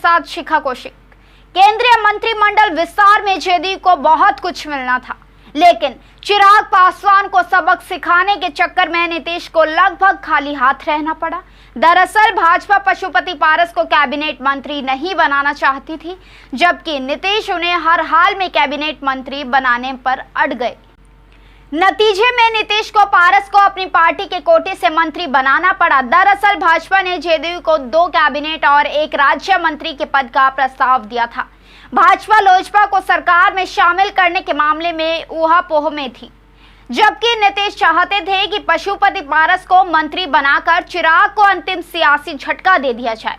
साथ शिखा कौशिक। केंद्रीय मंत्रिमंडल विस्तार में जेडीयू को बहुत कुछ मिलना था, लेकिन चिराग पासवान को सबक सिखाने के चक्कर में नीतीश को लगभग खाली हाथ रहना पड़ा। दरअसल भाजपा पशुपति पारस को कैबिनेट मंत्री नहीं बनाना चाहती थी, जबकि नीतीश उन्हें हर हाल में कैबिनेट मंत्री बनाने पर अड़ गए। नतीजे में नीतीश को पारस को अपनी पार्टी के कोटे से मंत्री बनाना पड़ा। दरअसल भाजपा ने जेडीयू को 2 कैबिनेट और 1 राज्य मंत्री के पद का प्रस्ताव दिया था। भाजपा लोजपा को सरकार में शामिल करने के मामले में ऊहापोह में थी, जबकि नीतीश चाहते थे कि पशुपति पारस को मंत्री बनाकर चिराग को अंतिम सियासी झटका दे दिया जाए।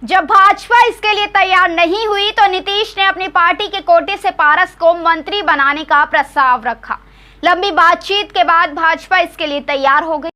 जब भाजपा इसके लिए तैयार नहीं हुई तो नीतीश ने अपनी पार्टी के कोटे से पारस को मंत्री बनाने का प्रस्ताव रखा। लंबी बातचीत के बाद भाजपा इसके लिए तैयार हो गई।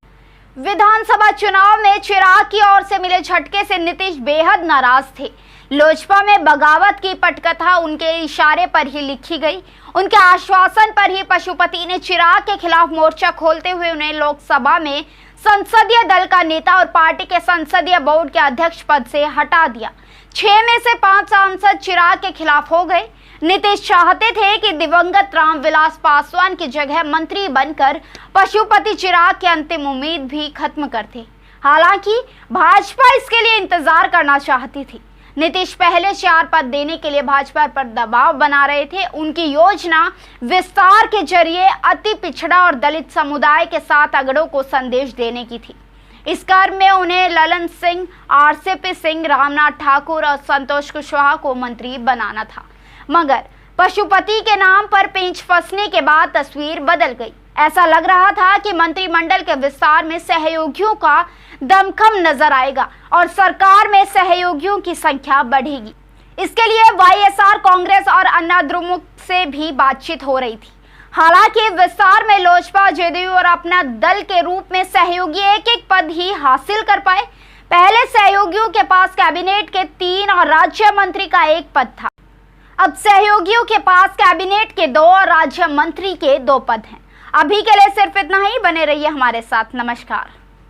विधानसभा चुनाव में चिराग की ओर से मिले झटके से नीतीश बेहद नाराज थे। लोजपा में बगावत की पटकथा उनके इशारे पर ही लिखी गई। उनके आश्वासन पर ही पशुपति ने चिराग के खिलाफ मोर्चा खोलते हुए उन्हें लोकसभा में संसदीय दल का नेता और पार्टी के संसदीय बोर्ड के अध्यक्ष पद से हटा दिया। 6 में से 5 सांसद चिराग के खिलाफ हो गए। नीतीश चाहते थे कि दिवंगत रामविलास पासवान की जगह मंत्री बनकर पशुपति चिराग की अंतिम उम्मीद भी खत्म करते। हालांकि भाजपा इसके लिए इंतजार करना चाहती थी। नीतीश पहले 4 पद देने के लिए भाजपा पर दबाव बना रहे थे। उनकी योजना विस्तार के जरिए अति पिछड़ा और दलित समुदाय के साथ अगड़ों को संदेश देने की थी। इस कार्य में उन्हें ललन सिंह, आरसीपी सिंह, रामनाथ ठाकुर और संतोष कुशवाहा को मंत्री बनाना था, मगर पशुपति के नाम पर पेंच फंसने के बाद तस्वीर बदल गई। ऐसा लग रहा था कि मंत्रिमंडल के विस्तार में सहयोगियों का दमखम नजर आएगा और सरकार में सहयोगियों की संख्या बढ़ेगी। इसके लिए वाईएसआर, कांग्रेस और अन्नाद्रुमुक से भी बातचीत हो रही थी। हालांकि विस्तार में लोजपा, जेडीयू और अपना दल के रूप में सहयोगी एक पद ही हासिल कर पाए। पहले सहयोगियों के पास कैबिनेट के 3 और राज्य मंत्री का 1 पद था। अब सहयोगियों के पास कैबिनेट के 2 और राज्य मंत्री के 2 पद हैं। अभी के लिए सिर्फ इतना ही। बने रहिए हमारे साथ। नमस्कार।